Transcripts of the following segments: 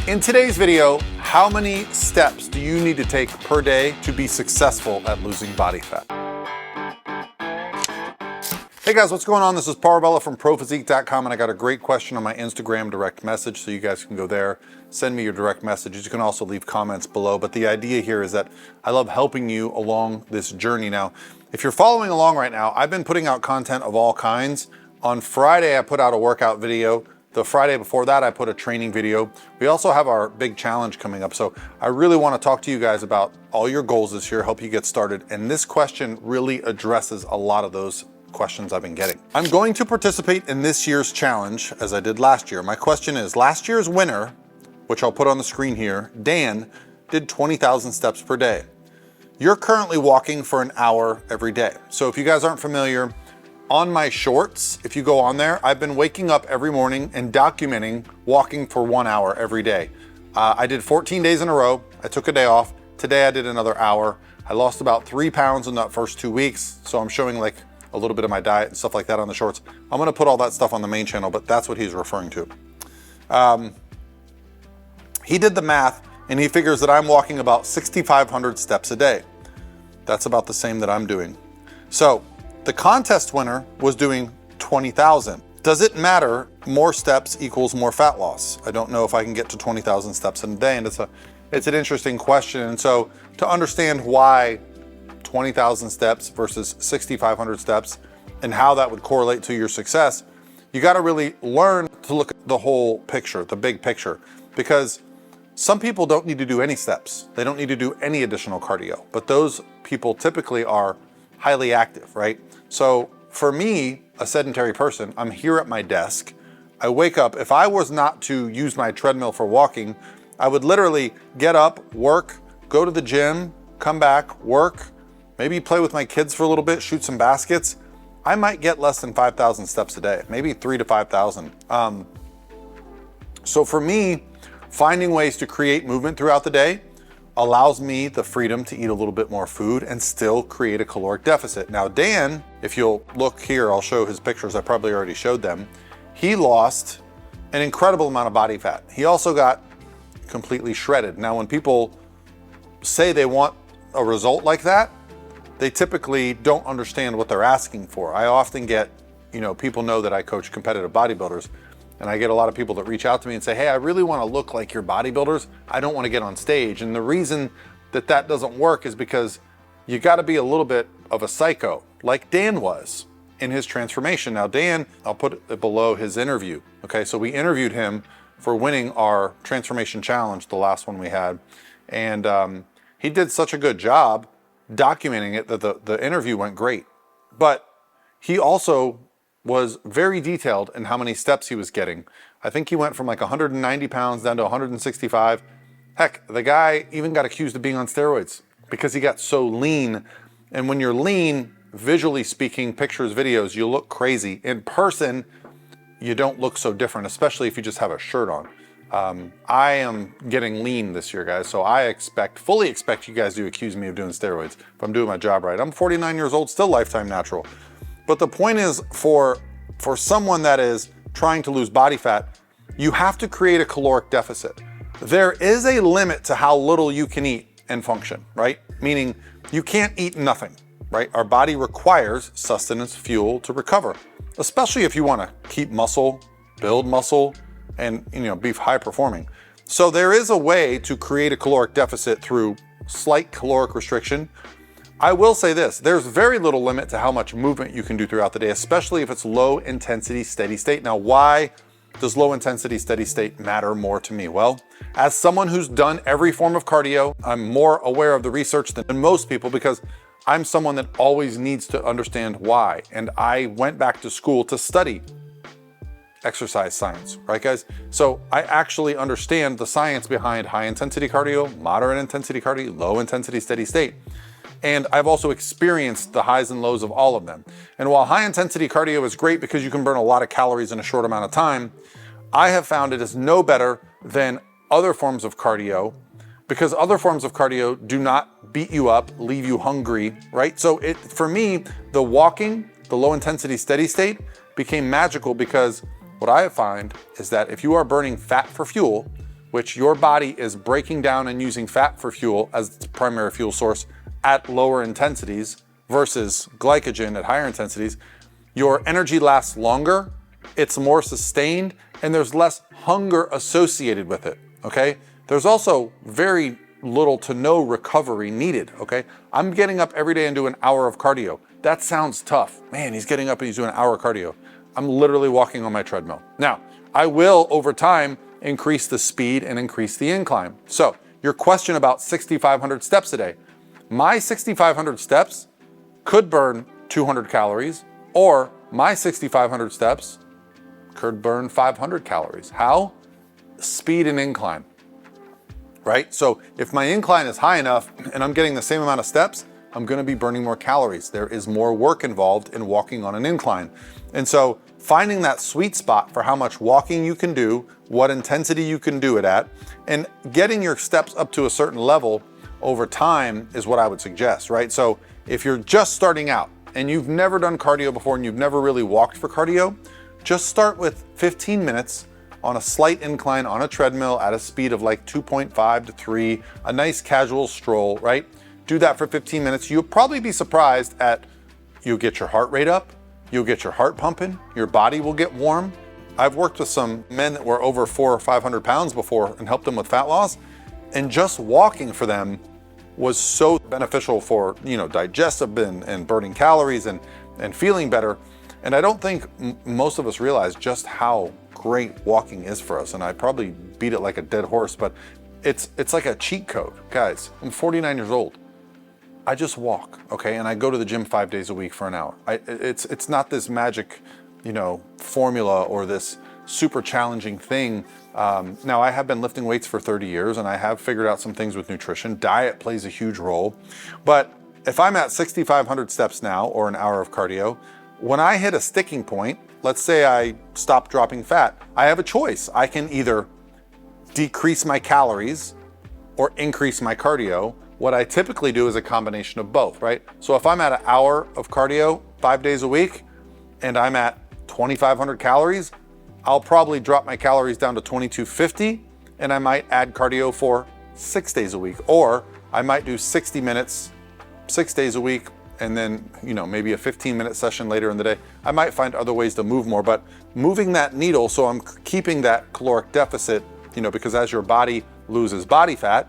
In today's video, how many steps do you need to take per day to be successful at losing body fat? Hey guys, what's going on? This is Parvella from ProPhysique.com, and I got a great question on my Instagram direct message, so you guys can go there, send me your direct messages. You can also leave comments below, but the idea here is that I love helping you along this journey. Now, if you're following along right now, I've been putting out content of all kinds. On Friday, I put out a workout video. The Friday before that, I put a training video. We also have our big challenge coming up. So I really want to talk to you guys about all your goals this year, help you get started. And this question really addresses a lot of those questions I've been getting. I'm going to participate in this year's challenge as I did last year. My question is, last year's winner, which I'll put on the screen here, Dan, did 20,000 steps per day. You're currently walking for an hour every day. So if you guys aren't familiar, on my shorts, if you go on there, I've been waking up every morning and documenting walking for 1 hour every day. I did 14 days in a row. I took a day off. Today I did another hour. I lost about 3 pounds in that first 2 weeks. So I'm showing like a little bit of my diet and stuff like that on the shorts. I'm gonna put all that stuff on the main channel, but that's what he's referring to. He did the math and he figures that I'm walking about 6,500 steps a day. That's about the same that I'm doing. So the contest winner was doing 20,000. Does it matter more steps equals more fat loss? I don't know if I can get to 20,000 steps in a day, and it's an interesting question. And so to understand why 20,000 steps versus 6,500 steps and how that would correlate to your success, you got to really learn to look at the whole picture, the big picture, because some people don't need to do any steps. They don't need to do any additional cardio, but those people typically are highly active, right? So for me, a sedentary person, I'm here at my desk. I wake up. If I was not to use my treadmill for walking, I would literally get up, work, go to the gym, come back, work, maybe play with my kids for a little bit, shoot some baskets. I might get less than 5,000 steps a day, maybe 3,000 to 5,000. So for me, finding ways to create movement throughout the day allows me the freedom to eat a little bit more food and still create a caloric deficit. Now, Dan, if you'll look here, I'll show his pictures. I probably already showed them. He lost an incredible amount of body fat. He also got completely shredded. Now, when people say they want a result like that, they typically don't understand what they're asking for. I often get, people know that I coach competitive bodybuilders, and I get a lot of people that reach out to me and say, hey, I really want to look like your bodybuilders. I don't want to get on stage. And the reason that that doesn't work is because you got to be a little bit of a psycho, like Dan was in his transformation. Now, Dan, I'll put it below his interview. Okay, so we interviewed him for winning our transformation challenge, the last one we had. And he did such a good job documenting it that the interview went great. But he also was very detailed in how many steps he was getting. I think he went from like 190 pounds down to 165. Heck, the guy even got accused of being on steroids because he got so lean. And when you're lean, visually speaking, pictures, videos, you look crazy. In person, you don't look so different, especially if you just have a shirt on. I am getting lean this year, guys, so I fully expect you guys to accuse me of doing steroids if I'm doing my job right. I'm 49 years old, still lifetime natural. But the point is, for someone that is trying to lose body fat, you have to create a caloric deficit. There is a limit to how little you can eat and function, right? Meaning you can't eat nothing, right? Our body requires sustenance, fuel to recover, especially if you want to keep muscle, build muscle, and be high performing. So there is a way to create a caloric deficit through slight caloric restriction. I will say this, there's very little limit to how much movement you can do throughout the day, especially if it's low intensity, steady state. Now, why does low intensity, steady state matter more to me? Well, as someone who's done every form of cardio, I'm more aware of the research than most people because I'm someone that always needs to understand why. And I went back to school to study exercise science, right guys? So I actually understand the science behind high intensity cardio, moderate intensity cardio, low intensity, steady state. And I've also experienced the highs and lows of all of them. And while high intensity cardio is great because you can burn a lot of calories in a short amount of time, I have found it is no better than other forms of cardio because other forms of cardio do not beat you up, leave you hungry, right? So for me, the walking, the low intensity steady state became magical because what I find is that if you are burning fat for fuel, which your body is breaking down and using fat for fuel as its primary fuel source at lower intensities versus glycogen at higher intensities, your energy lasts longer, it's more sustained, and there's less hunger associated with it, okay? There's also very little to no recovery needed, okay? I'm getting up every day and doing an hour of cardio. That sounds tough. Man, he's getting up and he's doing an hour of cardio. I'm literally walking on my treadmill. Now, I will, over time, increase the speed and increase the incline. So, your question about 6,500 steps a day. My 6,500 steps could burn 200 calories, or my 6,500 steps could burn 500 calories. How? Speed and incline, right? So if my incline is high enough and I'm getting the same amount of steps, I'm gonna be burning more calories. There is more work involved in walking on an incline. And so finding that sweet spot for how much walking you can do, what intensity you can do it at, and getting your steps up to a certain level over time is what I would suggest, right? So if you're just starting out and you've never done cardio before and you've never really walked for cardio, just start with 15 minutes on a slight incline on a treadmill at a speed of like 2.5 to 3, a nice casual stroll, right? Do that for 15 minutes. You'll probably be surprised at, you'll get your heart rate up, you'll get your heart pumping, your body will get warm. I've worked with some men that were over 400 or 500 pounds before and helped them with fat loss, and just walking for them was so beneficial for, digestive and burning calories and feeling better. And I don't think most of us realize just how great walking is for us. And I probably beat it like a dead horse, but it's like a cheat code. Guys, I'm 49 years old. I just walk, okay? And I go to the gym 5 days a week for an hour. It's not this magic, formula or this super challenging thing. Now, I have been lifting weights for 30 years and I have figured out some things with nutrition. Diet plays a huge role. But if I'm at 6,500 steps now or an hour of cardio, when I hit a sticking point, let's say I stop dropping fat, I have a choice. I can either decrease my calories or increase my cardio. What I typically do is a combination of both, right? So if I'm at an hour of cardio 5 days a week and I'm at 2,500 calories, I'll probably drop my calories down to 2,250 and I might add cardio for 6 days a week. Or I might do 60 minutes, 6 days a week, and then, maybe a 15-minute session later in the day. I might find other ways to move more, but moving that needle so I'm keeping that caloric deficit, because as your body loses body fat,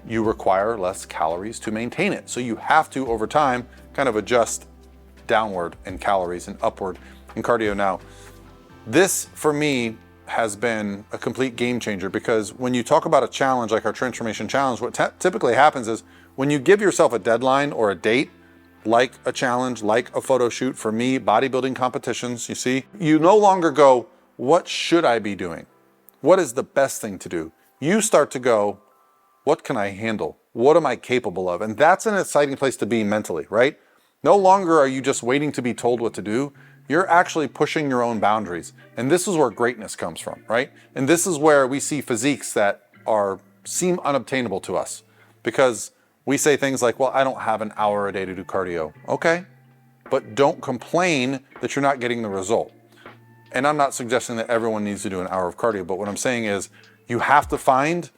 you require less calories to maintain it. So you have to, over time, kind of adjust downward in calories and upward in cardio. Now, this for me has been a complete game changer, because when you talk about a challenge like our transformation challenge, what typically happens is when you give yourself a deadline or a date, like a challenge, like a photo shoot, for me, bodybuilding competitions, you no longer go, what should I be doing? What is the best thing to do? You start to go, what can I handle? What am I capable of? And that's an exciting place to be mentally, right? No longer are you just waiting to be told what to do. You're actually pushing your own boundaries. And this is where greatness comes from, right? And this is where we see physiques that seem unobtainable to us, because we say things like, well, I don't have an hour a day to do cardio. Okay, but don't complain that you're not getting the result. And I'm not suggesting that everyone needs to do an hour of cardio, but what I'm saying is you have to find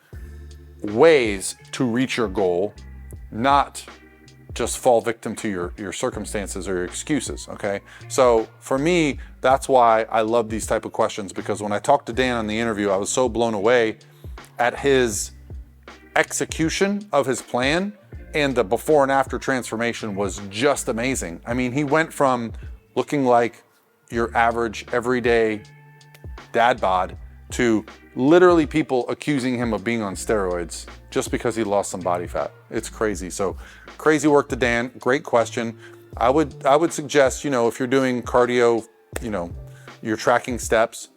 ways to reach your goal, not just fall victim to your circumstances or your excuses, okay? So for me, that's why I love these type of questions, because when I talked to Dan on the interview, I was so blown away at his execution of his plan, and the before and after transformation was just amazing. I mean, he went from looking like your average everyday dad bod to literally people accusing him of being on steroids just because he lost some body fat. It's crazy. So crazy work to Dan. Great question. I would suggest, if you're doing cardio, you're tracking steps,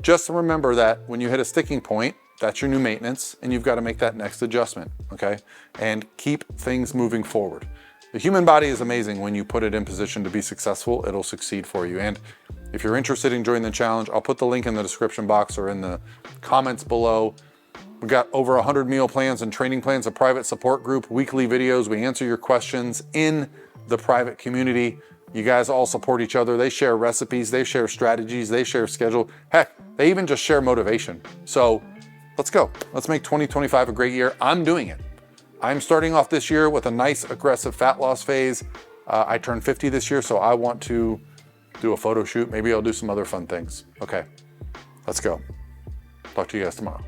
just remember that when you hit a sticking point, that's your new maintenance, and you've got to make that next adjustment, okay? And keep things moving forward. The human body is amazing. When you put it in position to be successful, it'll succeed for you. And if you're interested in joining the challenge, I'll put the link in the description box or in the comments below. We've got over 100 meal plans and training plans, a private support group, weekly videos. We answer your questions in the private community. You guys all support each other. They share recipes, they share strategies, they share schedule. Heck, they even just share motivation. So let's go. Let's make 2025 a great year. I'm doing it. I'm starting off this year with a nice aggressive fat loss phase. I turned 50 this year, so I want to do a photo shoot. Maybe I'll do some other fun things. Okay, let's go. Talk to you guys tomorrow.